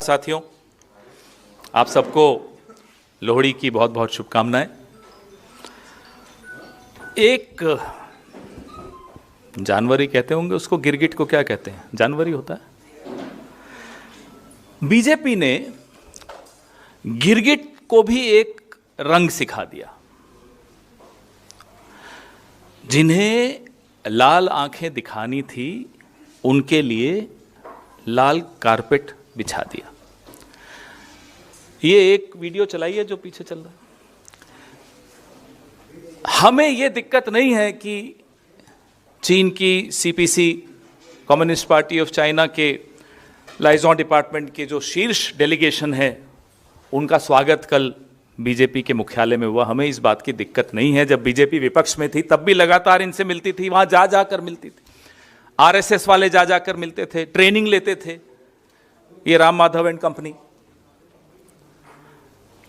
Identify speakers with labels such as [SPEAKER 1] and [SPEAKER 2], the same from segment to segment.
[SPEAKER 1] साथियों, आप सबको लोहड़ी की बहुत बहुत शुभकामनाएं। एक जानवरी कहते होंगे उसको, गिरगिट को क्या कहते हैं? जानवरी होता है। बीजेपी ने गिरगिट को भी एक रंग सिखा दिया। जिन्हें लाल आंखें दिखानी थी उनके लिए लाल कारपेट बिछा दिया। ये एक वीडियो चलाइए जो पीछे चल रहा है। हमें ये दिक्कत नहीं है कि चीन की CPC, communist party of China के लाइजॉन डिपार्टमेंट के जो शीर्ष डेलीगेशन है, उनका स्वागत कल बीजेपी के मुख्यालय में हुआ। हमें इस बात की दिक्कत नहीं है। जब बीजेपी विपक्ष में थी तब भी लगातार इनसे मिलती थी, वहां जा जाकर मिलती थी। आरएसएस वाले जा जाकर मिलते थे, ट्रेनिंग लेते थे, ये राम माधव एंड कंपनी।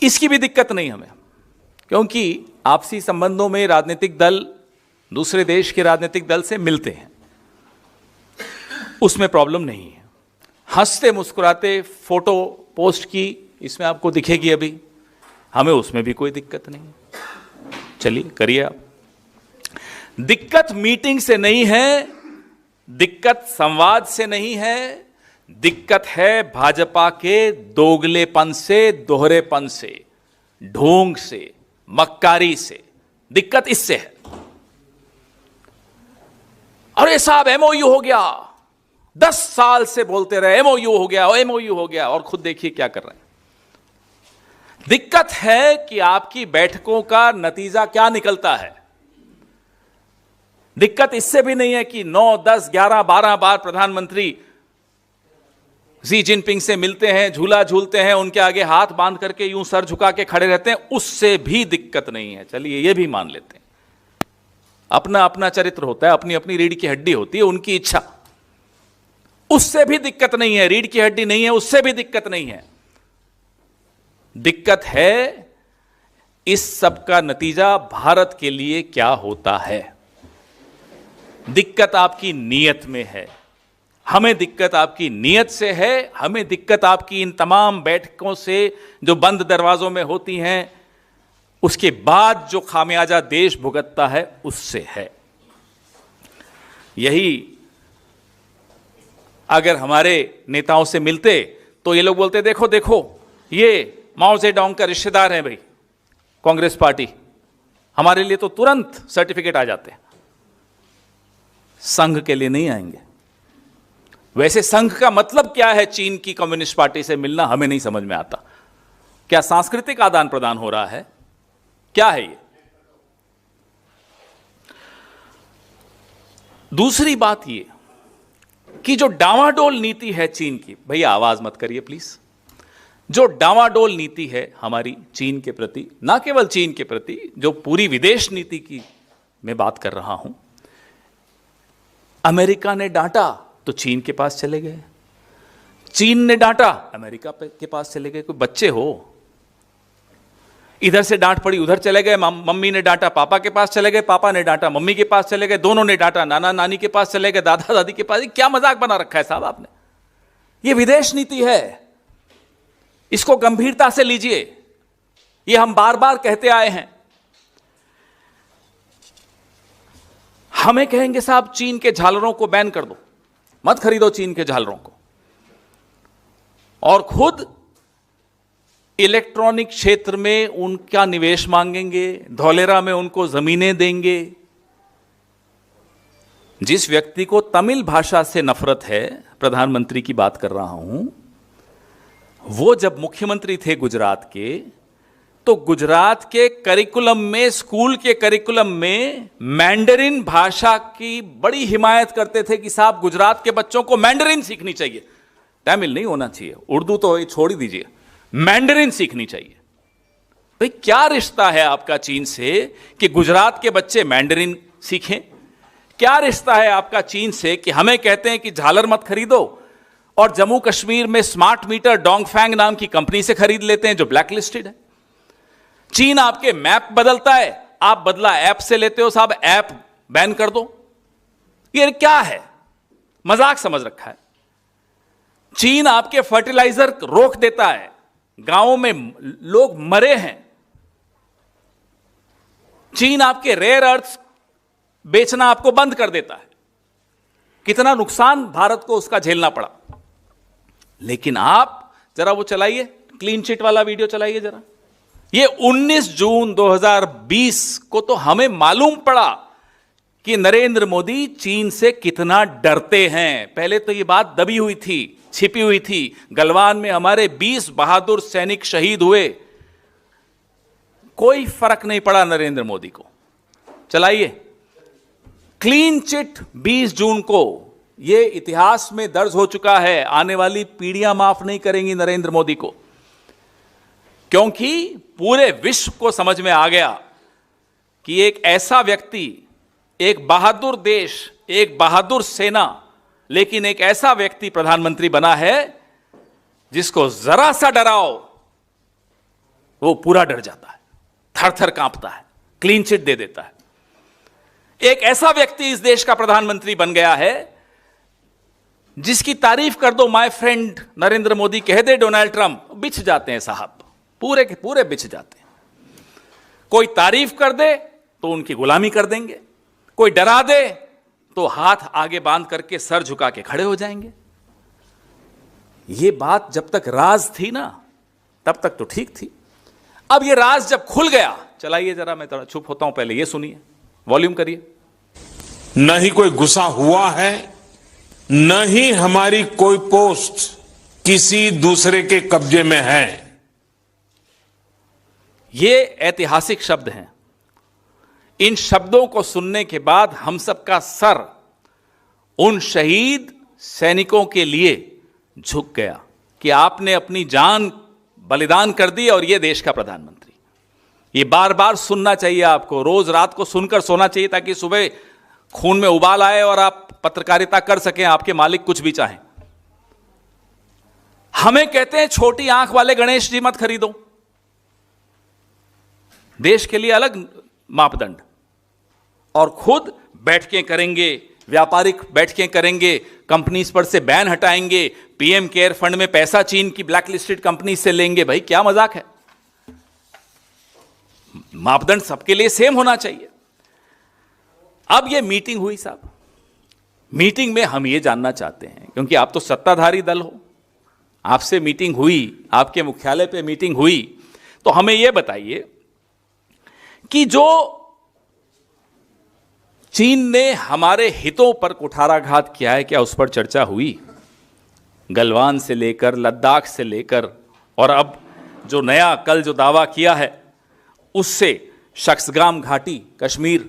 [SPEAKER 1] इसकी भी दिक्कत नहीं हमें, क्योंकि आपसी संबंधों में राजनीतिक दल दूसरे देश के राजनीतिक दल से मिलते हैं, उसमें प्रॉब्लम नहीं है। हंसते मुस्कुराते फोटो पोस्ट की इसमें आपको दिखेगी अभी, हमें उसमें भी कोई दिक्कत नहीं है। चलिए करिए आप। दिक्कत मीटिंग से नहीं है, दिक्कत संवाद से नहीं है, दिक्कत है भाजपा के दोगलेपन से, दोहरेपन से, ढोंग से, मक्कारी से। दिक्कत इससे है। अरे साहब एमओयू हो गया, 10 साल से बोलते रहे एमओयू हो गया, एमओयू हो गया, और खुद देखिए क्या कर रहे हैं। दिक्कत है कि आपकी बैठकों का नतीजा क्या निकलता है। दिक्कत इससे भी नहीं है कि 9, 10, 11, 12 बार प्रधानमंत्री शी जिनपिंग से मिलते हैं, झूला झूलते हैं, उनके आगे हाथ बांध करके यूं सर झुका के खड़े रहते हैं, उससे भी दिक्कत नहीं है। चलिए ये भी मान लेते हैं, अपना अपना चरित्र होता है, अपनी अपनी रीढ़ की हड्डी होती है, उनकी इच्छा, उससे भी दिक्कत नहीं है। रीढ़ की हड्डी नहीं है, उससे भी दिक्कत नहीं है। दिक्कत है इस सब का नतीजा भारत के लिए क्या होता है। दिक्कत आपकी नीयत में है। हमें दिक्कत आपकी नीयत से है, हमें दिक्कत आपकी इन तमाम बैठकों से जो बंद दरवाजों में होती हैं, उसके बाद जो खामियाजा देश भुगतता है उससे है। यही अगर हमारे नेताओं से मिलते तो ये लोग बोलते देखो देखो ये माओ ज़ेडोंग का रिश्तेदार है भाई कांग्रेस पार्टी, हमारे लिए तो तुरंत सर्टिफिकेट आ जाते हैं। संघ के लिए नहीं आएंगे। वैसे संघ का मतलब क्या है? चीन की कम्युनिस्ट पार्टी से मिलना हमें नहीं समझ में आता। क्या सांस्कृतिक आदान प्रदान हो रहा है? क्या है ये? दूसरी बात ये कि जो डावाडोल नीति है चीन की, भैया आवाज मत करिए प्लीज, जो डावाडोल नीति है हमारी चीन के प्रति, ना केवल चीन के प्रति, जो पूरी विदेश नीति की मैं बात कर रहा हूं। अमेरिका ने डांटा तो चीन के पास चले गए, चीन ने डांटा अमेरिका के पास चले गए। कोई बच्चे हो, इधर से डांट पड़ी उधर चले गए, मम्मी ने डांटा पापा के पास चले गए, पापा ने डांटा मम्मी के पास चले गए, दोनों ने डांटा नाना नानी के पास चले गए, दादा दादी के पास। क्या मजाक बना रखा है साहब आपने? ये विदेश नीति है, इसको गंभीरता से लीजिए। ये हम बार बार कहते आए हैं। हमें कहेंगे साहब चीन के झालरों को बैन कर दो, मत खरीदो चीन के झालरों को, और खुद इलेक्ट्रॉनिक क्षेत्र में उनका निवेश मांगेंगे, धौलेरा में उनको जमीनें देंगे। जिस व्यक्ति को तमिल भाषा से नफरत है, प्रधानमंत्री की बात कर रहा हूं, वो जब मुख्यमंत्री थे गुजरात के, तो गुजरात के करिकुलम में, स्कूल के करिकुलम में मैंडरिन भाषा की बड़ी हिमायत करते थे कि साहब गुजरात के बच्चों को मैंडरिन सीखनी चाहिए। तमिल नहीं होना चाहिए, उर्दू तो छोड़ ही दीजिए, मैंडरिन सीखनी चाहिए। भाई क्या रिश्ता है आपका चीन से कि गुजरात के बच्चे मैंडरिन सीखें? क्या रिश्ता है आपका चीन से कि हमें कहते हैं कि झालर मत खरीदो, और जम्मू कश्मीर में स्मार्ट मीटर डोंगफैंग नाम की कंपनी से खरीद लेते हैं जो ब्लैक लिस्टेड है। चीन आपके मैप बदलता है, आप बदला ऐप से लेते हो, साहब ऐप बैन कर दो। ये क्या है? मजाक समझ रखा है। चीन आपके फर्टिलाइजर रोक देता है, गांवों में लोग मरे हैं। चीन आपके रेयर अर्थ बेचना आपको बंद कर देता है। कितना नुकसान भारत को उसका झेलना पड़ा। लेकिन आप जरा वो चलाइए, क्लीन चिट वाला वीडियो चलाइए जरा। ये 19 जून 2020 को तो हमें मालूम पड़ा कि नरेंद्र मोदी चीन से कितना डरते हैं। पहले तो ये बात दबी हुई थी, छिपी हुई थी। गलवान में हमारे 20 बहादुर सैनिक शहीद हुए, कोई फर्क नहीं पड़ा नरेंद्र मोदी को। चलाइए क्लीन चिट 20 जून को। यह इतिहास में दर्ज हो चुका है, आने वाली पीढ़ियां माफ नहीं करेंगी नरेंद्र मोदी को, क्योंकि पूरे विश्व को समझ में आ गया कि एक ऐसा व्यक्ति, एक बहादुर देश, एक बहादुर सेना, लेकिन एक ऐसा व्यक्ति प्रधानमंत्री बना है जिसको जरा सा डराओ वो पूरा डर जाता है, थर थर कांपता है, क्लीन चिट दे देता है। एक ऐसा व्यक्ति इस देश का प्रधानमंत्री बन गया है जिसकी तारीफ कर दो माय फ्रेंड नरेंद्र मोदी, कह दे डोनाल्ड ट्रंप, बिछ जाते हैं साहब, पूरे के पूरे बिछ जाते हैं। कोई तारीफ कर दे तो उनकी गुलामी कर देंगे, कोई डरा दे तो हाथ आगे बांध करके सर झुका के खड़े हो जाएंगे। यह बात जब तक राज थी ना, तब तक तो ठीक थी। अब यह राज जब खुल गया, चलाइए जरा, मैं थोड़ा चुप होता हूं, पहले यह सुनिए, वॉल्यूम करिए।
[SPEAKER 2] न ही कोई गुस्सा हुआ है, न ही हमारी कोई पोस्ट किसी दूसरे के कब्जे में है।
[SPEAKER 1] ये ऐतिहासिक शब्द हैं। इन शब्दों को सुनने के बाद हम सबका सर उन शहीद सैनिकों के लिए झुक गया कि आपने अपनी जान बलिदान कर दी और ये देश का प्रधानमंत्री। ये बार बार सुनना चाहिए आपको, रोज रात को सुनकर सोना चाहिए ताकि सुबह खून में उबाल आए और आप पत्रकारिता कर सकें, आपके मालिक कुछ भी चाहें। हमें कहते हैं छोटी आंख वाले गणेश जी मत खरीदो, देश के लिए अलग मापदंड, और खुद बैठकें करेंगे, व्यापारिक बैठकें करेंगे, कंपनीज पर से बैन हटाएंगे, पीएम केयर फंड में पैसा चीन की ब्लैकलिस्टेड कंपनी से लेंगे। भाई क्या मजाक है? मापदंड सबके लिए सेम होना चाहिए। अब यह मीटिंग हुई साहब, मीटिंग में हम यह जानना चाहते हैं, क्योंकि आप तो सत्ताधारी दल हो, आपसे मीटिंग हुई, आपके मुख्यालय पे मीटिंग हुई, तो हमें यह बताइए कि जो चीन ने हमारे हितों पर कुठाराघात किया है, क्या उस पर चर्चा हुई? गलवान से लेकर लद्दाख से लेकर, और अब जो नया कल जो दावा किया है उससे शख्सगाम घाटी कश्मीर,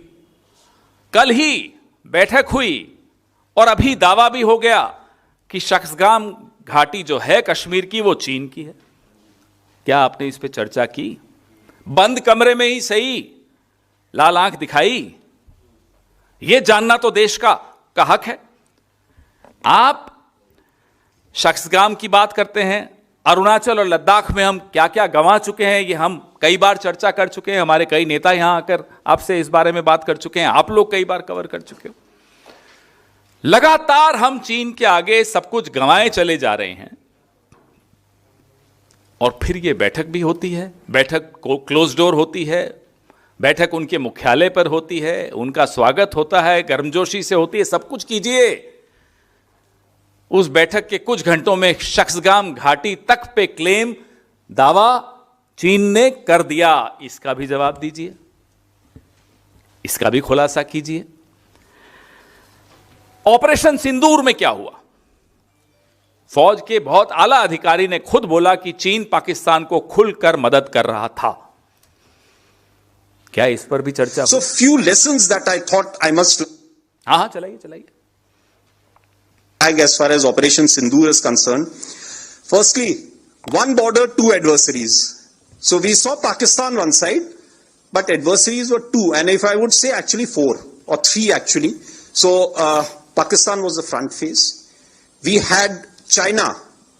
[SPEAKER 1] कल ही बैठक हुई और अभी दावा भी हो गया कि शख्सगाम घाटी जो है कश्मीर की वो चीन की है। क्या आपने इस पे चर्चा की? बंद कमरे में ही सही, लाल आंख दिखाई? यह जानना तो देश का हक है। आप शख्सगाम की बात करते हैं, अरुणाचल और लद्दाख में हम क्या क्या गंवा चुके हैं, ये हम कई बार चर्चा कर चुके हैं। हमारे कई नेता यहां आकर आपसे इस बारे में बात कर चुके हैं, आप लोग कई बार कवर कर चुके हो। लगातार हम चीन के आगे सब कुछ गंवाए चले जा रहे हैं, और फिर ये बैठक भी होती है, बैठक को क्लोज डोर होती है, बैठक उनके मुख्यालय पर होती है, उनका स्वागत होता है, गर्मजोशी से होती है, सब कुछ कीजिए। उस बैठक के कुछ घंटों में शख्सगाम घाटी तक पे क्लेम, दावा चीन ने कर दिया। इसका भी जवाब दीजिए, इसका भी खुलासा कीजिए। ऑपरेशन सिंदूर में क्या हुआ? फौज के बहुत आला अधिकारी ने खुद बोला कि चीन पाकिस्तान को खुलकर मदद कर रहा था। क्या इस पर भी चर्चा?
[SPEAKER 3] So few lessons that I thought I must.
[SPEAKER 1] हाँ, चलाइए।
[SPEAKER 3] As far as Operation Sindoor is concerned, firstly, one border, two adversaries. So we saw Pakistan one side, but adversaries were two, and if I would say actually four or three actually. So Pakistan was the front face. We had China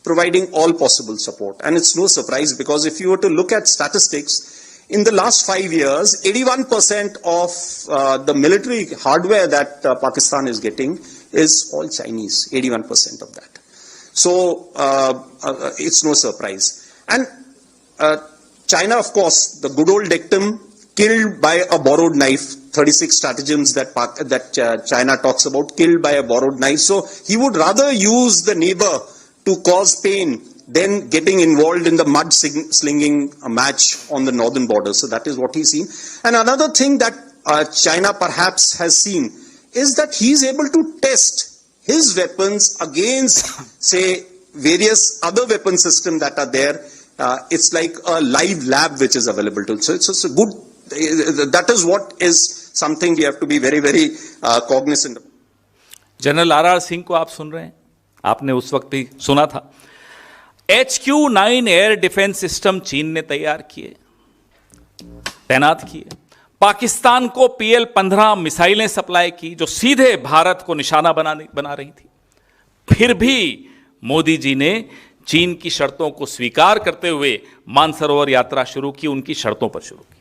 [SPEAKER 3] providing all possible support, and it's no surprise because if you were to look at statistics, in the last 5 years, 81% of the military hardware that Pakistan is getting is all Chinese, 81% of that. So it's no surprise. And China, of course, the good old dictum, killed by a borrowed knife. 36 stratagems that China talks about, killed by a borrowed knife. So he would rather use the neighbor to cause pain than getting involved in the mud slinging match on the northern border. So that is what he's seen. And another thing that China perhaps has seen is that he's able to test his weapons against, say, various other weapon systems that are there. It's like a live lab which is available to. So it's a good. That is what is something we have to be very, very cognizant of.
[SPEAKER 1] General R Singh को आप सुन रहे हैं, आपने उस वक्त भी सुना था। HQ-9 एयर डिफेंस सिस्टम चीन ने तैयार किए, तैनात किए। पाकिस्तान को PL-15 मिसाइलें सप्लाई की जो सीधे भारत को निशाना बना रही थी। फिर भी मोदी जी ने चीन की शर्तों को स्वीकार करते हुए मानसरोवर यात्रा शुरू की, उनकी शर्तों पर शुरू की।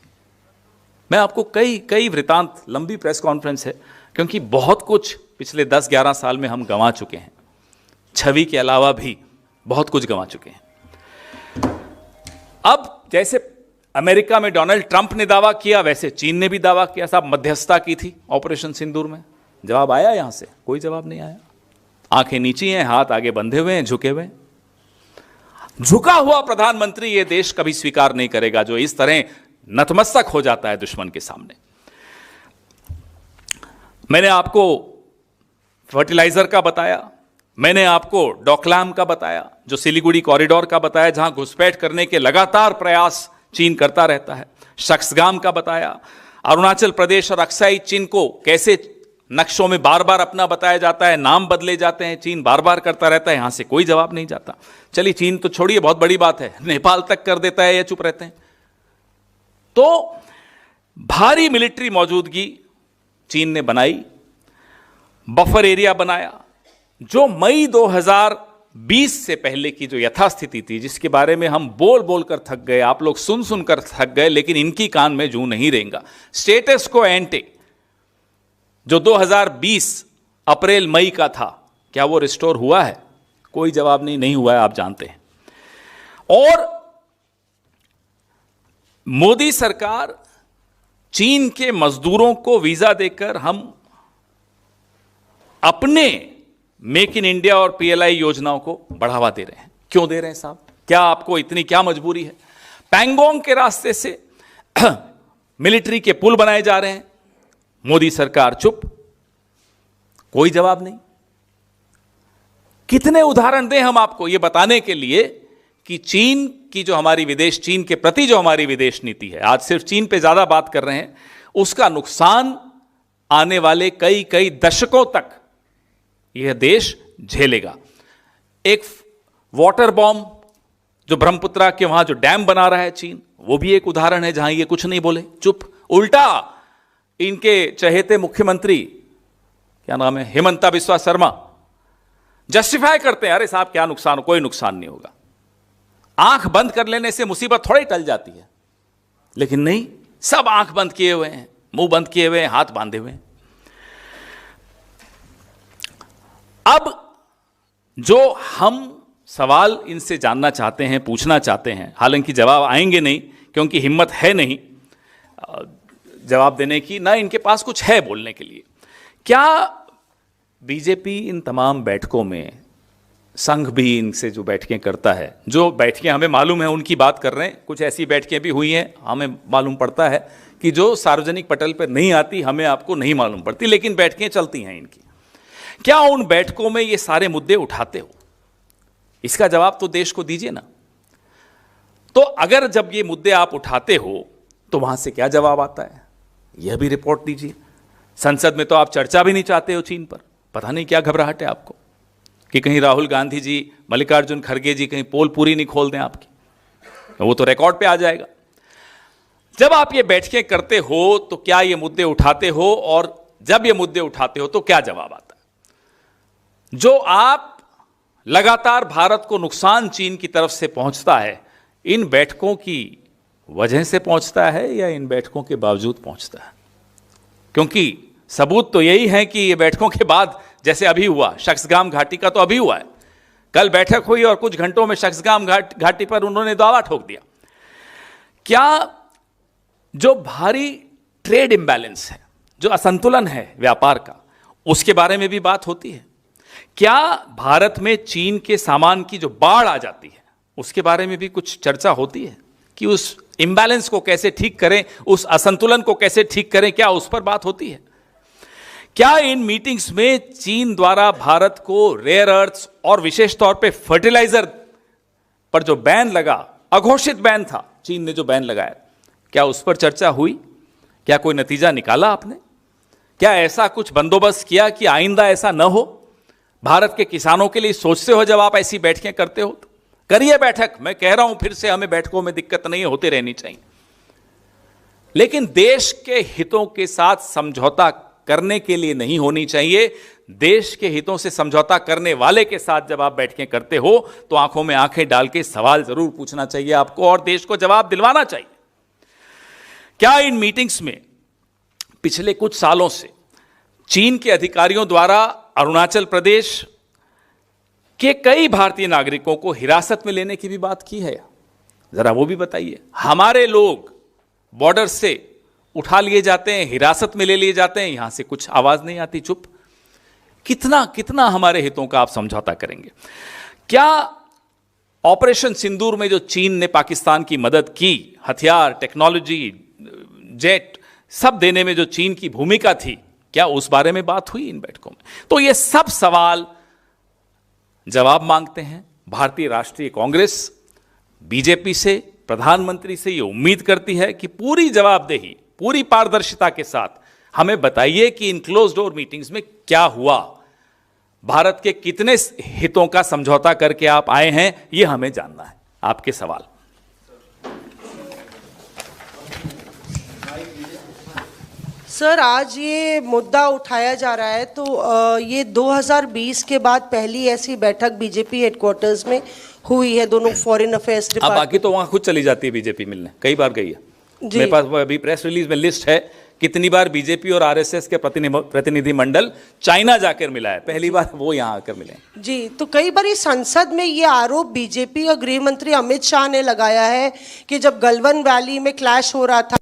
[SPEAKER 1] मैं आपको कई वृतांत, लंबी प्रेस कॉन्फ्रेंस है, क्योंकि बहुत कुछ पिछले 10-11 साल में हम गंवा चुके हैं, छवि के अलावा भी बहुत कुछ गंवा चुके हैं। अब जैसे अमेरिका में डोनाल्ड ट्रंप ने दावा किया, वैसे चीन ने भी दावा किया। साहब मध्यस्थता की थी ऑपरेशन सिंदूर में, जवाब आया यहां से? कोई जवाब नहीं आया। आंखें नीची हैं, हाथ आगे बंधे हुए हैं, झुके हुए हैं। झुका हुआ प्रधानमंत्री ये देश कभी स्वीकार नहीं करेगा जो इस तरह नतमस्तक हो जाता है दुश्मन के सामने। मैंने आपको फर्टिलाइजर का बताया, मैंने आपको डोकलाम का बताया, जो सिलीगुड़ी कॉरिडोर का बताया, जहां घुसपैठ करने के लगातार प्रयास चीन करता रहता है। शख्सगाम का बताया, अरुणाचल प्रदेश और अक्साई चीन को कैसे नक्शों में बार बार अपना बताया जाता है, नाम बदले जाते हैं, चीन बार बार करता रहता है, यहां से कोई जवाब नहीं जाता। चलिए चीन तो छोड़िए, बहुत बड़ी बात है, नेपाल तक कर देता है या चुप रहते हैं। तो भारी मिलिट्री मौजूदगी चीन ने बनाई, बफर एरिया बनाया, जो मई 2020 से पहले की जो यथास्थिति थी, जिसके बारे में हम बोल बोल कर थक गए, आप लोग सुन सुनकर थक गए, लेकिन इनकी कान में जूं नहीं रहेगा। स्टेटस को एंटे जो 2020 अप्रैल मई का था, क्या वो रिस्टोर हुआ है? कोई जवाब नहीं हुआ है, आप जानते हैं। और मोदी सरकार चीन के मजदूरों को वीजा देकर हम अपने मेक इन इंडिया और PLI योजनाओं को बढ़ावा दे रहे हैं। क्यों दे रहे हैं साहब? क्या आपको इतनी क्या मजबूरी है? पैंगोंग के रास्ते से मिलिट्री के पुल बनाए जा रहे हैं, मोदी सरकार चुप, कोई जवाब नहीं। कितने उदाहरण दें हम आपको ये बताने के लिए कि चीन की जो हमारी विदेश, चीन के प्रति जो हमारी विदेश नीति है, आज सिर्फ चीन पे ज्यादा बात कर रहे हैं, उसका नुकसान आने वाले कई दशकों तक यह देश झेलेगा। एक वाटर बॉम्ब जो ब्रह्मपुत्रा के वहां जो डैम बना रहा है चीन, वो भी एक उदाहरण है जहां ये कुछ नहीं बोले, चुप। उल्टा इनके चहेते मुख्यमंत्री, क्या नाम है, हेमंता बिस्वा शर्मा, जस्टिफाई करते हैं, अरे साहब क्या नुकसान, कोई नुकसान नहीं होगा। आंख बंद कर लेने से मुसीबत थोड़ी टल जाती है, लेकिन नहीं, सब आंख बंद किए हुए हैं, मुंह बंद किए हुए हैं, हाथ बांधे हुए हैं। अब जो हम सवाल इनसे जानना चाहते हैं, पूछना चाहते हैं, हालांकि जवाब आएंगे नहीं, क्योंकि हिम्मत है नहीं जवाब देने की, ना इनके पास कुछ है बोलने के लिए। क्या बीजेपी इन तमाम बैठकों में, संघ भी इनसे जो बैठकें करता है, जो बैठकें हमें मालूम है उनकी बात कर रहे हैं, कुछ ऐसी बैठकें भी हुई हैं, हमें मालूम पड़ता है कि जो सार्वजनिक पटल पर नहीं आती, हमें आपको नहीं मालूम पड़ती, लेकिन बैठकें चलती हैं इनकी। क्या उन बैठकों में ये सारे मुद्दे उठाते हो? इसका जवाब तो देश को दीजिए ना। तो अगर जब ये मुद्दे आप उठाते हो तो वहां से क्या जवाब आता है, यह भी रिपोर्ट दीजिए। संसद में तो आप चर्चा भी नहीं चाहते हो चीन पर, पता नहीं क्या घबराहट है आपको कि कहीं राहुल गांधी जी, मल्लिकार्जुन खड़गे जी कहीं पोल पूरी नहीं खोल दें आपकी, वो तो रिकॉर्ड पे आ जाएगा। जब आप ये बैठकें करते हो तो क्या ये मुद्दे उठाते हो, और जब ये मुद्दे उठाते हो तो क्या जवाब आता है? जो आप लगातार भारत को नुकसान चीन की तरफ से पहुंचता है, इन बैठकों की वजह से पहुंचता है या इन बैठकों के बावजूद पहुंचता है? क्योंकि सबूत तो यही है कि ये बैठकों के बाद, जैसे अभी हुआ शख्सगाम घाटी का, तो अभी हुआ है, कल बैठक हुई और कुछ घंटों में शख्सगाम घाटी पर उन्होंने दावा ठोक दिया। क्या जो भारी ट्रेड इंबैलेंस है, जो असंतुलन है व्यापार का, उसके बारे में भी बात होती है? क्या भारत में चीन के सामान की जो बाढ़ आ जाती है उसके बारे में भी कुछ चर्चा होती है कि उस इंबैलेंस को कैसे ठीक करें, उस असंतुलन को कैसे ठीक करें, क्या उस पर बात होती है? क्या इन मीटिंग्स में चीन द्वारा भारत को रेयर अर्थ्स और विशेष तौर पे फर्टिलाइजर पर जो बैन लगा, अघोषित बैन था, चीन ने जो बैन लगाया, क्या उस पर चर्चा हुई? क्या कोई नतीजा निकाला आपने? क्या ऐसा कुछ बंदोबस्त किया कि आइंदा ऐसा न हो? भारत के किसानों के लिए सोचते हो जब आप ऐसी बैठकें करते हो? तो करिए बैठक। मैं कह रहा हूं फिर से, हमें बैठकों में दिक्कत नहीं होती रहनी चाहिए, लेकिन देश के हितों के साथ समझौता करने के लिए नहीं होनी चाहिए। देश के हितों से समझौता करने वाले के साथ जब आप बैठकें करते हो तो आंखों में आंखें डाल के सवाल जरूर पूछना चाहिए आपको और देश को जवाब दिलवाना चाहिए। क्या इन मीटिंग्स में पिछले कुछ सालों से चीन के अधिकारियों द्वारा अरुणाचल प्रदेश के कई भारतीय नागरिकों को हिरासत में लेने की भी बात की है? जरा वो भी बताइए। हमारे लोग बॉर्डर से उठा लिए जाते हैं, हिरासत में ले लिए जाते हैं, यहां से कुछ आवाज नहीं आती, चुप। कितना कितना हमारे हितों का आप समझौता करेंगे? क्या ऑपरेशन सिंदूर में जो चीन ने पाकिस्तान की मदद की, हथियार, टेक्नोलॉजी, जेट सब देने में जो चीन की भूमिका थी, क्या उस बारे में बात हुई इन बैठकों में? तो ये सब सवाल जवाब मांगते हैं। भारतीय राष्ट्रीय कांग्रेस बीजेपी से, प्रधानमंत्री से ये उम्मीद करती है कि पूरी जवाबदेही, पूरी पारदर्शिता के साथ हमें बताइए कि इन क्लोज डोर मीटिंग्स में क्या हुआ, भारत के कितने हितों का समझौता करके आप आए हैं, ये हमें जानना है। आपके सवाल।
[SPEAKER 4] सर, आज ये मुद्दा उठाया जा रहा है तो ये 2020 के बाद पहली ऐसी बैठक बीजेपी हेडक्वार्टर्स में हुई है, दोनों फॉरेन अफेयर्स
[SPEAKER 1] अब
[SPEAKER 4] डिपार्टमेंट।
[SPEAKER 1] बाकी तो वहां खुद चली जाती है बीजेपी मिलने, कई बार गई है। मेरे पास अभी प्रेस रिलीज में लिस्ट है कितनी बार बीजेपी और आरएसएस के प्रतिनिधिमंडल चाइना जाकर मिला है। पहली बार वो यहां आकर मिले
[SPEAKER 4] जी। तो कई बार इस संसद में ये आरोप बीजेपी और गृह मंत्री अमित शाह ने लगाया है कि जब गलवान वैली में क्लैश हो रहा था,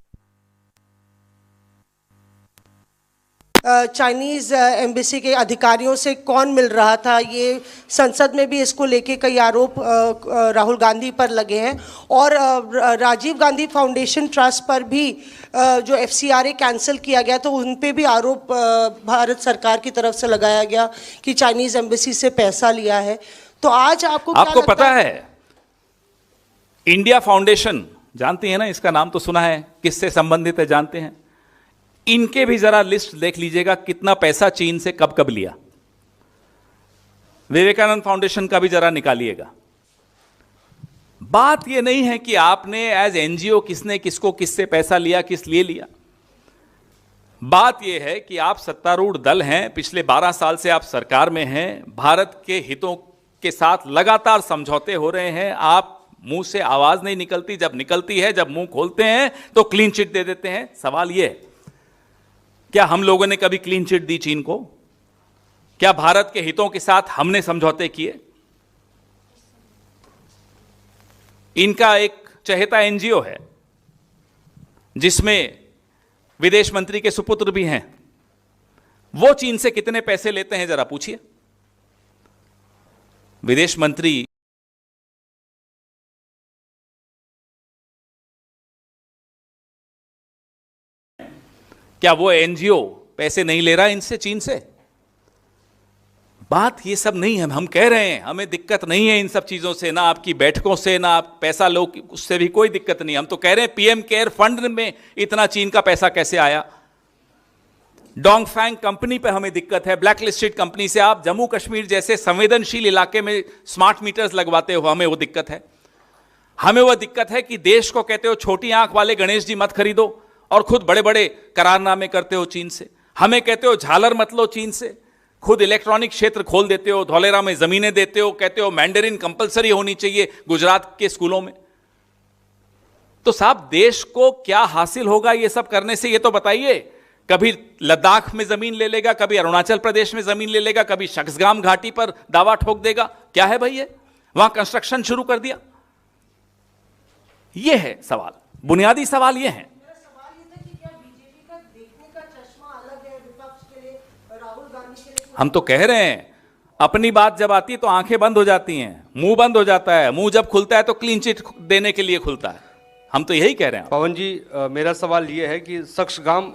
[SPEAKER 4] चाइनीज एम्बेसी के अधिकारियों से कौन मिल रहा था, ये संसद में भी इसको लेके कई आरोप राहुल गांधी पर लगे हैं। और राजीव गांधी फाउंडेशन ट्रस्ट पर भी जो FCRA कैंसिल किया गया तो उन पे भी आरोप भारत सरकार की तरफ से लगाया गया कि चाइनीज एम्बेसी से पैसा लिया है। तो आज आपको
[SPEAKER 1] पता है इंडिया फाउंडेशन, जानती है ना, इसका नाम तो सुना है, किससे संबंधित है जानते हैं? इनके भी जरा लिस्ट देख लीजिएगा कितना पैसा चीन से कब कब लिया। विवेकानंद फाउंडेशन का भी जरा निकालिएगा। बात यह नहीं है कि आपने एज एनजीओ किसने किसको किससे पैसा लिया, किस लिए लिया। बात यह है कि आप सत्तारूढ़ दल हैं, पिछले 12 साल से आप सरकार में हैं, भारत के हितों के साथ लगातार समझौते हो रहे हैं, आप मुंह से आवाज नहीं निकलती, जब निकलती है, जब मुंह खोलते हैं तो क्लीन चिट दे देते हैं। सवाल यह है, क्या हम लोगों ने कभी क्लीन चिट दी चीन को? क्या भारत के हितों के साथ हमने समझौते किए? इनका एक चहेता एनजीओ है जिसमें विदेश मंत्री के सुपुत्र भी हैं, वो चीन से कितने पैसे लेते हैं जरा पूछिए। विदेश मंत्री क्या वो एनजीओ पैसे नहीं ले रहा इनसे, चीन से? बात ये सब नहीं है। हम कह रहे हैं हमें दिक्कत नहीं है इन सब चीजों से, ना आपकी बैठकों से, ना आप पैसा लो, उससे भी कोई दिक्कत नहीं। हम तो कह रहे हैं पीएम केयर फंड में इतना चीन का पैसा कैसे आया? डोंगफैंग कंपनी पे हमें दिक्कत है, ब्लैक लिस्टेड कंपनी से आप जम्मू कश्मीर जैसे संवेदनशील इलाके में स्मार्ट मीटर्स लगवाते हो, हमें वो दिक्कत है। हमें वो दिक्कत है कि देश को कहते हो छोटी आंख वाले गणेश जी मत खरीदो और खुद बड़े बड़े करारनामे करते हो चीन से। हमें कहते हो झालर मत लो चीन से, खुद इलेक्ट्रॉनिक क्षेत्र खोल देते हो, धौलेरा में जमीनें देते हो, कहते हो मैंडरिन कंपलसरी होनी चाहिए गुजरात के स्कूलों में। तो साहब देश को क्या हासिल होगा ये सब करने से, ये तो बताइए। कभी लद्दाख में जमीन ले लेगा, कभी अरुणाचल प्रदेश में जमीन ले लेगा, कभी शक्सगाम घाटी पर दावा ठोक देगा। क्या है भाई ये? वहां कंस्ट्रक्शन शुरू कर दिया। ये है सवाल, बुनियादी सवाल ये है। हम तो कह रहे हैं, अपनी बात जब आती है तो आंखें बंद हो जाती हैं, मुंह बंद हो जाता है, मुंह जब खुलता है तो क्लीन चिट देने के लिए खुलता है। हम तो यही कह रहे हैं।
[SPEAKER 5] पवन जी, मेरा सवाल ये है कि शक्सगाम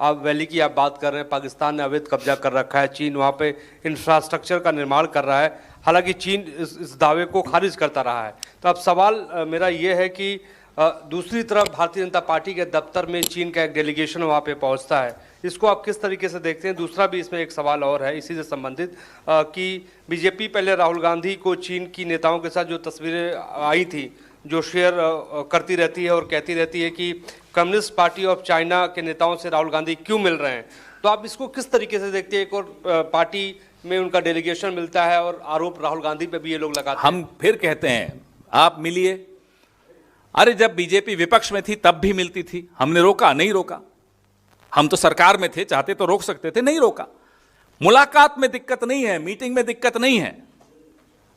[SPEAKER 5] आप वैली की आप बात कर रहे हैं, पाकिस्तान ने अवैध कब्जा कर रखा है, चीन वहाँ पे इंफ्रास्ट्रक्चर का निर्माण कर रहा है, हालांकि चीन इस दावे को खारिज करता रहा है। तो अब सवाल मेरा ये है कि दूसरी तरफ भारतीय जनता पार्टी के दफ्तर में चीन का एक डेलीगेशन वहाँ पे पहुँचता है, इसको आप किस तरीके से देखते हैं? दूसरा भी इसमें एक सवाल और है इसी से संबंधित कि बीजेपी पहले राहुल गांधी को चीन की नेताओं के साथ जो तस्वीरें आई थी, जो शेयर करती रहती है और कहती रहती है कि कम्युनिस्ट पार्टी ऑफ चाइना के नेताओं से राहुल गांधी क्यों मिल रहे हैं, तो आप इसको किस तरीके से देखते हैं? एक और पार्टी में उनका डेलीगेशन मिलता है और आरोप राहुल गांधी पे भी ये लोग लगाते हैं।
[SPEAKER 1] हम फिर कहते हैं आप मिलिए। अरे जब बीजेपी विपक्ष में थी तब भी मिलती थी, हमने रोका? नहीं रोका। हम तो सरकार में थे, चाहते तो रोक सकते थे, नहीं रोका। मुलाकात में दिक्कत नहीं है, मीटिंग में दिक्कत नहीं है,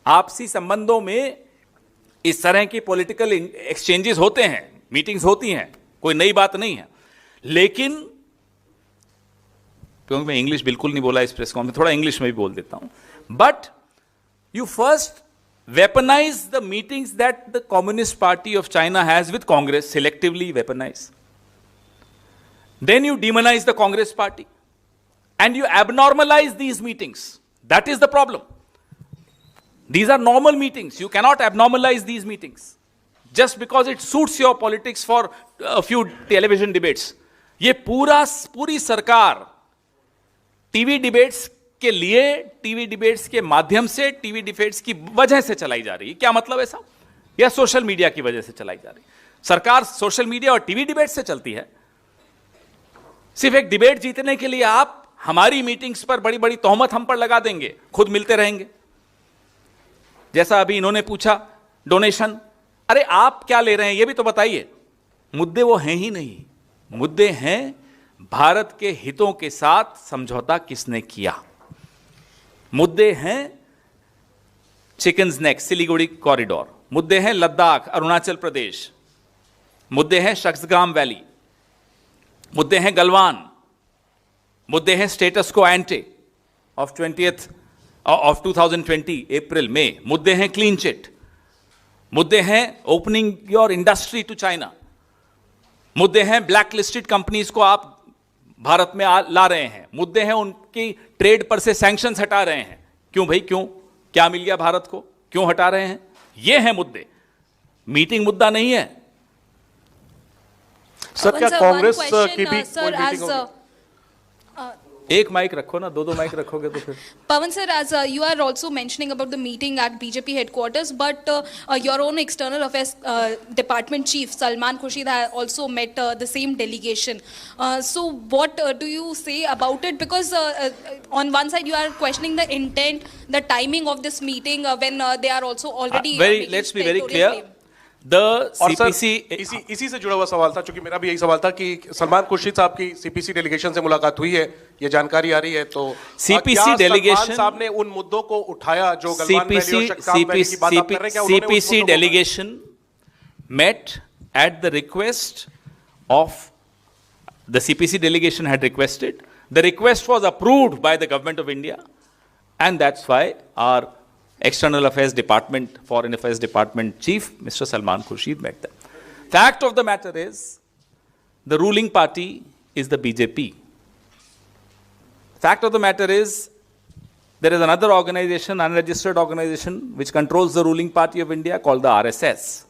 [SPEAKER 1] आपसी संबंधों में इस तरह की पॉलिटिकल एक्सचेंजेस होते हैं, मीटिंग्स होती हैं, कोई नई बात नहीं है। लेकिन क्योंकि मैं इंग्लिश बिल्कुल नहीं बोला इस प्रेस कॉन्फ्रेंस में, थोड़ा इंग्लिश में भी बोल देता हूं। But you first weaponize the meetings that the Communist Party of China has with Congress, selectively weaponize. Then you demonize the Congress Party and you abnormalize these meetings. That is the problem. These are normal meetings. You cannot abnormalize these meetings just because it suits your politics for a few television debates. ये पूरी सरकार TV debates के लिए, TV debates के माध्यम से, TV debates की वजह से चलाई जा रही है। क्या मतलब है साहब? या सोशल मीडिया की वजह से चलाई जा रही है? सरकार सोशल मीडिया और टीवी डिबेट से चलती है। सिर्फ एक डिबेट जीतने के लिए आप हमारी मीटिंग्स पर बड़ी बड़ी तोहमत हम पर लगा देंगे, खुद मिलते रहेंगे। जैसा अभी इन्होंने पूछा डोनेशन, अरे आप क्या ले रहे हैं ये भी तो बताइए। मुद्दे वो हैं ही नहीं, मुद्दे हैं भारत के हितों के साथ समझौता किसने किया, मुद्दे हैं चिकन्स नेक सिलीगुड़ी कॉरिडोर, मुद्दे हैं लद्दाख अरुणाचल प्रदेश, मुद्दे हैं शक्सगाम वैली, मुद्दे हैं गलवान, मुद्दे हैं स्टेटस को एंटे ऑफ 2020 अप्रैल में, मुद्दे हैं क्लीन चिट, मुद्दे हैं opening your industry to China, मुद्दे हैं ब्लैक लिस्टेड कंपनीज को आप भारत में ला रहे हैं, मुद्दे हैं उनकी ट्रेड पर से सैंक्शंस हटा रहे हैं। क्यों भाई, क्यों? क्या मिल गया भारत को, क्यों हटा रहे हैं? ये हैं मुद्दे, मीटिंग मुद्दा नहीं है।
[SPEAKER 6] सर, क्या कांग्रेस की भी कोई मीटिंग होगी?
[SPEAKER 1] एक माइक रखो ना, दो माइक रखोगे तो फिर।
[SPEAKER 6] Pawan sir, as you are also mentioning about the meeting at BJP headquarters, but your own external affairs department chief Salman Khurshid has also met the same delegation. So what do you say about it? Because on one side you are questioning the intent, the timing of this meeting when they are also already.
[SPEAKER 1] Let's be very clear.
[SPEAKER 7] और sir, इसी से जुड़ा हुआ सवाल था, क्योंकि मेरा भी यही सवाल था कि सलमान खुर्शीद साहब की सीपीसी डेलीगेशन से मुलाकात हुई है, ये जानकारी आ रही है, तो
[SPEAKER 1] सीपीसी डेलीगेशन
[SPEAKER 7] साहब ने उन मुद्दों को उठाया जो गलवान वैली और शक्सगाम वैली की बात आप कर रहे हैं, क्या उन्होंने
[SPEAKER 1] CPC delegation met at the request of the CPC delegation had requested. The request was approved by the government of India, and that's why our External Affairs Department, Foreign Affairs Department Chief, Mr. Salman Khurshid met them. Fact of the matter is, the ruling party is the BJP. Fact of the matter is, there is another organization, unregistered organization, which controls the ruling party of India called the RSS.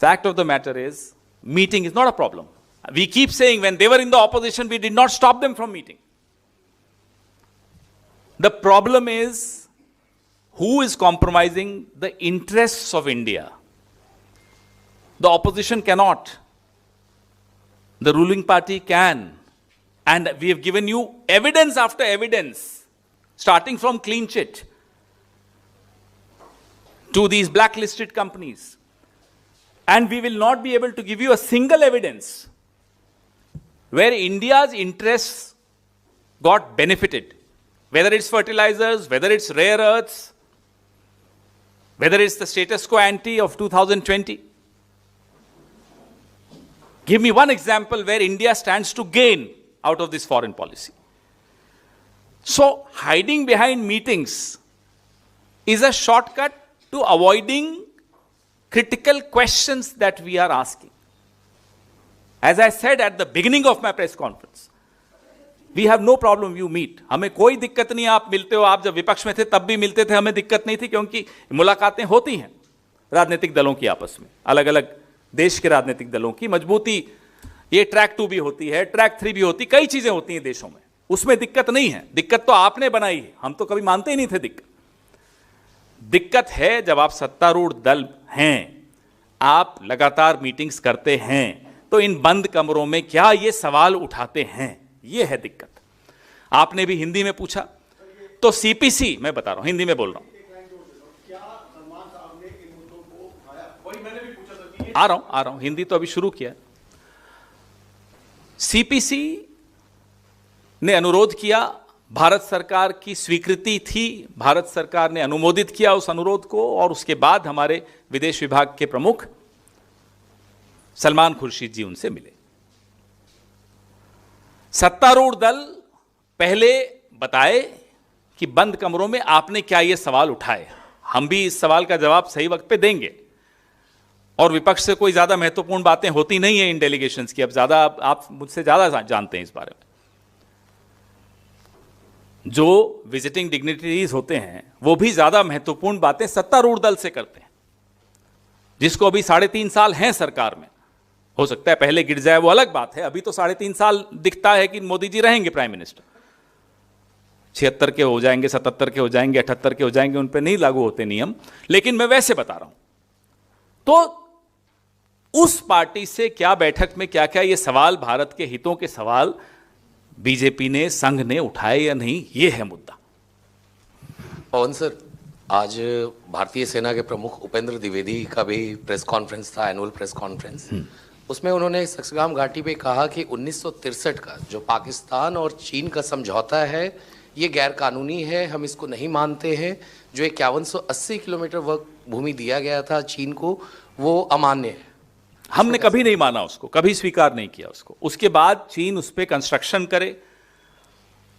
[SPEAKER 1] Fact of the matter is, meeting is not a problem. We keep saying when they were in the opposition, we did not stop them from meeting. The problem is, who is compromising the interests of India? The opposition cannot. The ruling party can. And we have given you evidence after evidence, starting from clean chit to these blacklisted companies. And we will not be able to give you a single evidence where India's interests got benefited, whether it's fertilizers, whether it's rare earths, whether it's the status quo ante of 2020. Give me one example where India stands to gain out of this foreign policy. So, hiding behind meetings is a shortcut to avoiding critical questions that we are asking. As I said at the beginning of my press conference, we have no problem you meet. हमें कोई दिक्कत नहीं, आप मिलते हो. आप जब विपक्ष में थे तब भी मिलते थे, हमें दिक्कत नहीं थी, क्योंकि मुलाकातें होती हैं राजनीतिक दलों की आपस में, अलग अलग देश के राजनीतिक दलों की मजबूती. ये ट्रैक 2 भी होती है, ट्रैक 3 भी होती, कई चीजें होती हैं देशों में, उसमें दिक्कत नहीं है. दिक्कत तो आपने बनाई है, हम तो कभी मानते ही नहीं थे. दिक्कत है जब आप सत्तारूढ़ दल हैं, आप लगातार मीटिंग्स करते हैं, तो इन बंद कमरों में क्या ये सवाल उठाते हैं, ये है दिक्कत. आपने भी हिंदी में पूछा, तो सीपीसी, मैं बता रहा हूं, हिंदी में बोल रहा हूं, आ रहा हूं, हिंदी तो अभी शुरू किया. सीपीसी ने अनुरोध किया, भारत सरकार की स्वीकृति थी, भारत सरकार ने अनुमोदित किया उस अनुरोध को, और उसके बाद हमारे विदेश विभाग के प्रमुख सलमान खुर्शीद जी उनसे मिले. सत्तारूढ़ दल पहले बताए कि बंद कमरों में आपने क्या ये सवाल उठाए. हम भी इस सवाल का जवाब सही वक्त पे देंगे, और विपक्ष से कोई ज्यादा महत्वपूर्ण बातें होती नहीं है इन डेलीगेशंस की. अब ज्यादा आप मुझसे ज्यादा जानते हैं इस बारे में. जो विजिटिंग डिग्निटरीज होते हैं वो भी ज्यादा महत्वपूर्ण बातें सत्तारूढ़ दल से करते हैं, जिसको अभी 3.5 साल हैं सरकार में. हो सकता है पहले गिर जाए, वो अलग बात है. अभी तो 3.5 साल दिखता है कि मोदी जी रहेंगे प्राइम मिनिस्टर. 76 के हो जाएंगे, 77 के हो जाएंगे, 78 के हो जाएंगे, उन पर नहीं लागू होते नियम. लेकिन मैं वैसे बता रहा हूं, तो उस पार्टी से क्या बैठक में क्या क्या ये सवाल, भारत के हितों के सवाल बीजेपी ने, संघ ने उठाए या नहीं, ये है मुद्दा.
[SPEAKER 8] पवन सर, आज भारतीय सेना के प्रमुख उपेंद्र द्विवेदी का भी प्रेस कॉन्फ्रेंस था, एनुअल प्रेस कॉन्फ्रेंस. उसमें उन्होंने सक्सगाम घाटी पे कहा कि 1963 का जो पाकिस्तान और चीन का समझौता है ये गैर कानूनी है, हम इसको नहीं मानते हैं. जो 5180 किलोमीटर वर्ग भूमि दिया गया था चीन को, वो अमान्य है.
[SPEAKER 1] हमने कभी नहीं माना उसको, कभी स्वीकार नहीं किया उसको. उसके बाद चीन उस पर कंस्ट्रक्शन करे,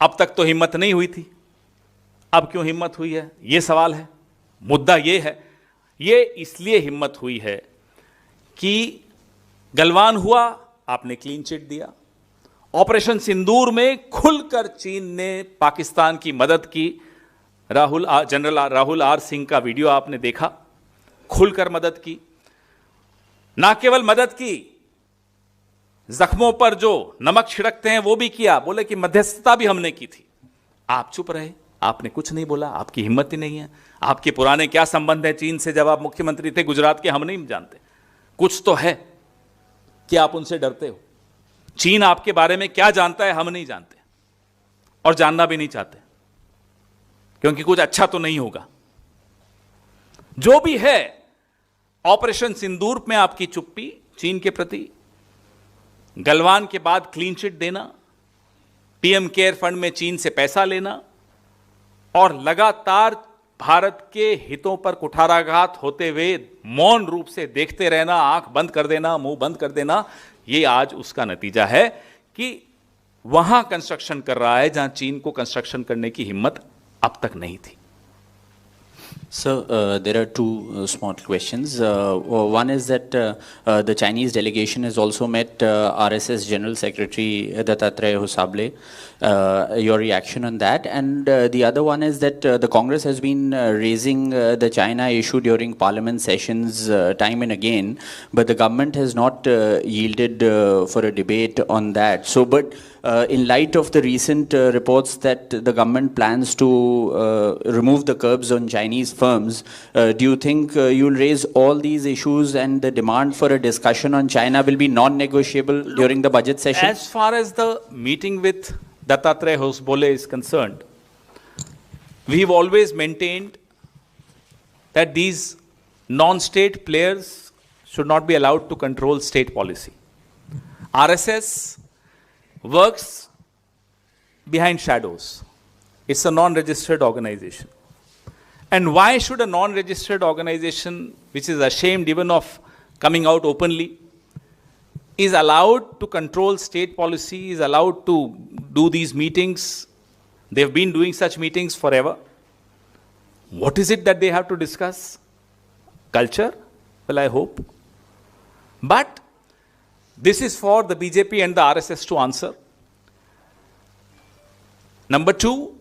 [SPEAKER 1] अब तक तो हिम्मत नहीं हुई थी. अब क्यों हिम्मत हुई है, ये सवाल है. मुद्दा ये है, ये इसलिए हिम्मत हुई है कि गलवान हुआ, आपने क्लीन चिट दिया. ऑपरेशन सिंदूर में खुलकर चीन ने पाकिस्तान की मदद की. जनरल राहुल आर सिंह का वीडियो आपने देखा, खुलकर मदद की. ना केवल मदद की, जख्मों पर जो नमक छिड़कते हैं वो भी किया. बोले कि मध्यस्थता भी हमने की थी. आप चुप रहे, आपने कुछ नहीं बोला, आपकी हिम्मत ही नहीं है. आपके पुराने क्या संबंध है चीन से, जब आप मुख्यमंत्री थे गुजरात के, हम नहीं जानते. कुछ तो है कि आप उनसे डरते हो. चीन आपके बारे में क्या जानता है, हम नहीं जानते, और जानना भी नहीं चाहते, क्योंकि कुछ अच्छा तो नहीं होगा. जो भी है, ऑपरेशन सिंदूर में आपकी चुप्पी चीन के प्रति, गलवान के बाद क्लीन चिट देना, पीएम केयर फंड में चीन से पैसा लेना, और लगातार भारत के हितों पर कुठाराघात होते हुए मौन रूप से देखते रहना, आंख बंद कर देना, मुंह बंद कर देना, ये आज उसका नतीजा है कि वहां कंस्ट्रक्शन कर रहा है जहां चीन को कंस्ट्रक्शन करने की हिम्मत अब तक नहीं थी.
[SPEAKER 9] So there are two small questions. One is that the Chinese delegation has also met RSS General Secretary Dattatreya Hosable. Your reaction on that? And the other one is that the Congress has been raising the China issue during Parliament sessions time and again, but the government has not yielded for a debate on that. So, but in light of the recent reports that the government plans to remove the curbs on Chinese firms, do you think you'll raise all these issues and the demand for a discussion on China will be non-negotiable during the budget session?
[SPEAKER 1] As far as the meeting with Dattatreya Hosable is concerned, we've always maintained that these non-state players should not be allowed to control state policy. RSS works behind shadows. It's a non-registered organization. And why should a non-registered organization, which is ashamed even of coming out openly, is allowed to control state policy, is allowed to do these meetings? They've been doing such meetings forever. What is it that they have to discuss? Culture? Well, I hope. But this is for the BJP and the RSS to answer. Number two,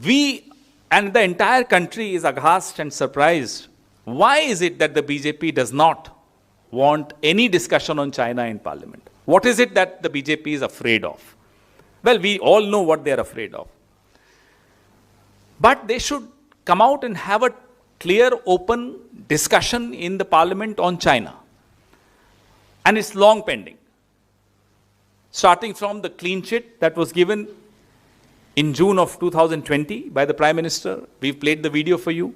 [SPEAKER 1] we and the entire country is aghast and surprised. Why is it that the BJP does not want any discussion on China in Parliament? What is it that the BJP is afraid of? Well, we all know what they are afraid of. But they should come out and have a clear, open discussion in the Parliament on China. And it's long pending. Starting from the clean chit that was given in June of 2020 by the Prime Minister. We've played the video for you.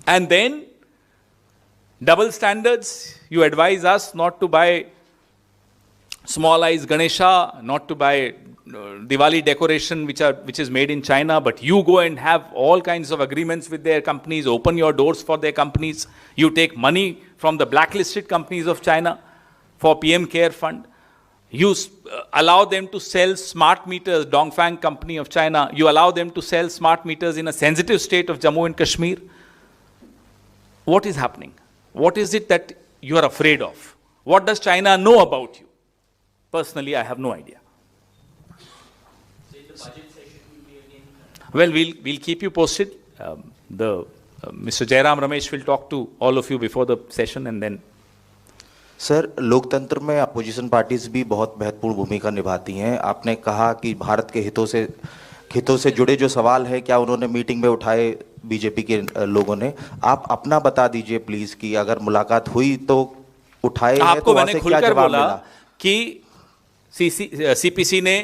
[SPEAKER 1] And then, double standards. You advise us not to buy small eyes Ganesha, not to buy Diwali decoration which is made in China, but you go and have all kinds of agreements with their companies, open your doors for their companies. You take money from the blacklisted companies of China for PM Care Fund. You allow them to sell smart meters, Dongfang company of China. You allow them to sell smart meters in a sensitive state of Jammu and Kashmir. What is happening? What is it that you are afraid of? What does China know about you? Personally, I have no idea. Well, we'll keep you posted. Mr. Jairam Ramesh will talk to all of you before the session and then.
[SPEAKER 10] Sir, लोकतंत्र में opposition parties भी बहुत महत्वपूर्ण भूमिका निभाती हैं. आपने कहा कि भारत के हितों से जुड़े जो सवाल है क्या उन्होंने मीटिंग में उठाए बीजेपी के लोगों ने? आप अपना बता दीजिए प्लीज कि अगर मुलाकात हुई तो उठाए हैं तो वहां से क्या जवाब मिला?
[SPEAKER 1] कि सीपीसी ने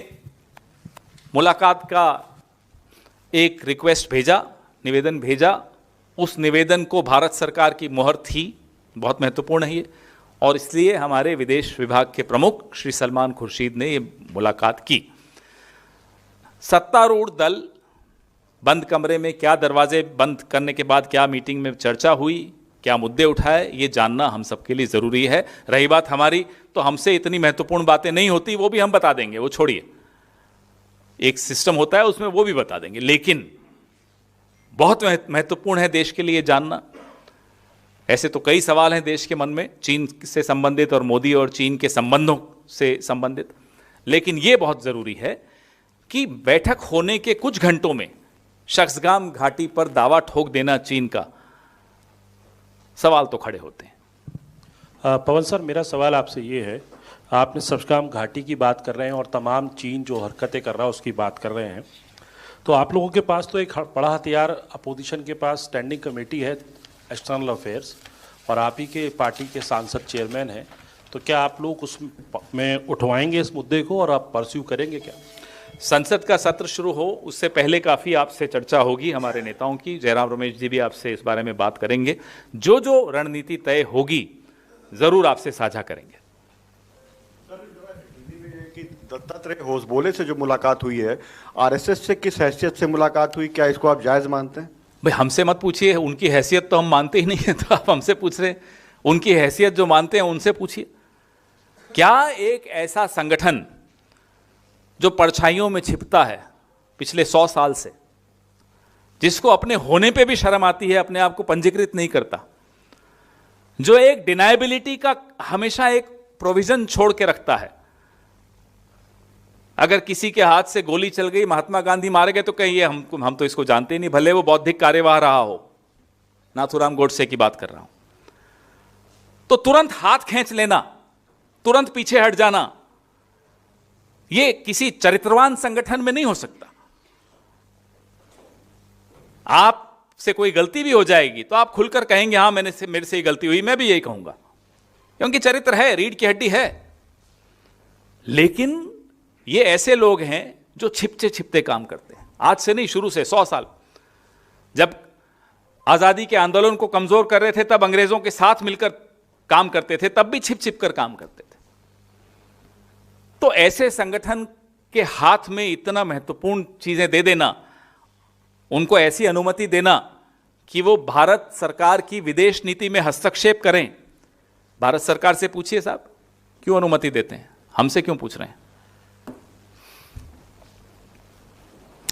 [SPEAKER 1] मुलाकात का एक रिक्वेस्ट भेजा, निवेदन भेजा. उस निवेदन को भारत सरकार की मोहर थी, बहुत महत्वपूर्ण है ये, और इसलिए हमारे विदेश विभाग के प्रमुख श्री सलमान खुर्शीद ने ये मुलाकात की. सत्तारूढ़ दल बंद कमरे में क्या, दरवाजे बंद करने के बाद क्या मीटिंग में चर्चा हुई, क्या मुद्दे उठाए, ये जानना हम सबके लिए ज़रूरी है. रही बात हमारी, तो हमसे इतनी महत्वपूर्ण बातें नहीं होती, वो भी हम बता देंगे, वो छोड़िए. एक सिस्टम होता है उसमें, वो भी बता देंगे. लेकिन बहुत महत्वपूर्ण है देश के लिए जानना. ऐसे तो कई सवाल हैं देश के मन में, चीन से संबंधित और मोदी और चीन के संबंधों से संबंधित. लेकिन ये बहुत ज़रूरी है कि बैठक होने के कुछ घंटों में शख्सगाम घाटी पर दावा ठोक देना चीन का, सवाल तो खड़े होते हैं.
[SPEAKER 11] पवन सर, मेरा सवाल आपसे ये है, आपने शख्सगाम घाटी की बात कर रहे हैं और तमाम चीन जो हरकतें कर रहा है उसकी बात कर रहे हैं, तो आप लोगों के पास तो एक बड़ा हथियार अपोजिशन के पास स्टैंडिंग कमेटी है एक्सटर्नल अफेयर्स, और आप ही के पार्टी के सांसद चेयरमैन हैं, तो क्या आप लोग उसमें उठवाएंगे इस मुद्दे को और आप परस्यू करेंगे क्या?
[SPEAKER 1] संसद का सत्र शुरू हो उससे पहले काफ़ी आपसे चर्चा होगी हमारे नेताओं की. जयराम रमेश जी भी आपसे इस बारे में बात करेंगे. जो जो रणनीति तय होगी ज़रूर आपसे साझा करेंगे.
[SPEAKER 12] दत्तात्रेय होसबोले से जो मुलाकात हुई है, आरएसएस से किस हैसियत से मुलाकात हुई, क्या इसको आप जायज़ मानते हैं?
[SPEAKER 1] भाई हमसे मत पूछिए, उनकी हैसियत तो हम मानते ही नहीं है, तो आप हमसे पूछ रहे हैं. उनकी हैसियत जो मानते हैं उनसे पूछिए. क्या एक ऐसा संगठन जो परछाइयों में छिपता है पिछले 100 साल से, जिसको अपने होने पे भी शर्म आती है, अपने आप को पंजीकृत नहीं करता, जो एक डिनायबिलिटी का हमेशा एक प्रोविजन छोड़ के रखता है, अगर किसी के हाथ से गोली चल गई, महात्मा गांधी मारे गए, तो कहिए हम तो इसको जानते ही नहीं, भले वो बौद्धिक कार्यवाह रहा हो. नाथूराम गोडसे की बात कर रहा हूं. तो तुरंत हाथ खींच लेना, तुरंत पीछे हट जाना, ये किसी चरित्रवान संगठन में नहीं हो सकता. आपसे कोई गलती भी हो जाएगी तो आप खुलकर कहेंगे हाँ मेरे से ये गलती हुई, मैं भी यही कहूंगा, क्योंकि चरित्र है, रीढ़ की हड्डी है. लेकिन ये ऐसे लोग हैं जो छिपते छिपते काम करते हैं. आज से नहीं, शुरू से 100 साल. जब आजादी के आंदोलन को कमजोर कर रहे थे तब अंग्रेजों के साथ मिलकर काम करते थे, तब भी छिप छिप कर काम करते थे. तो ऐसे संगठन के हाथ में इतना महत्वपूर्ण चीजें दे देना, उनको ऐसी अनुमति देना कि वो भारत सरकार की विदेश नीति में हस्तक्षेप करें, भारत सरकार से पूछिए साहब, क्यों अनुमति देते हैं? हमसे क्यों पूछ रहे हैं?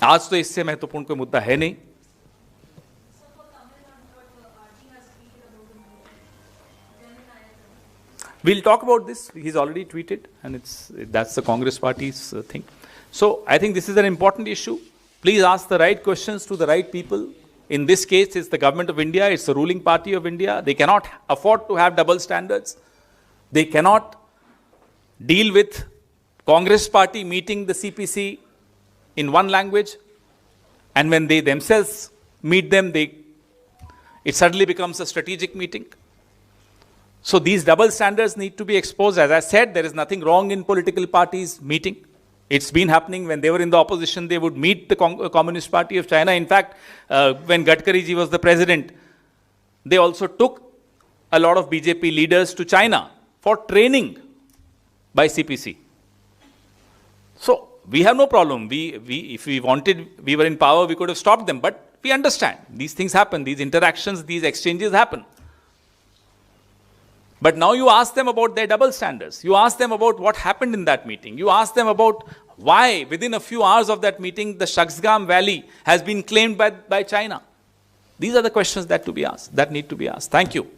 [SPEAKER 1] आज तो इससे महत्वपूर्ण कोई मुद्दा है नहीं। We'll talk about this. He's already tweeted, and that's the Congress party's thing. So I think this is an important issue. Please ask the right questions to the right people. In this case, it's the government of India, it's the ruling party of India. They cannot afford to have double standards. They cannot deal with Congress party meeting the CPC in one language, and when they themselves meet them, it suddenly becomes a strategic meeting. So these double standards need to be exposed. As I said, there is nothing wrong in political parties meeting. It's been happening. When they were in the opposition, they would meet the Communist Party of China. In fact, when Gadkari ji was the president, they also took a lot of BJP leaders to China for training by CPC. So we have no problem. If we wanted, we were in power, we could have stopped them. But we understand these things happen, these interactions, these exchanges happen. But now you ask them about their double standards. You ask them about what happened in that meeting. You ask them about why within a few hours of that meeting, the Shaksgam Valley has been claimed by China. These are the questions that need to be asked. Thank you.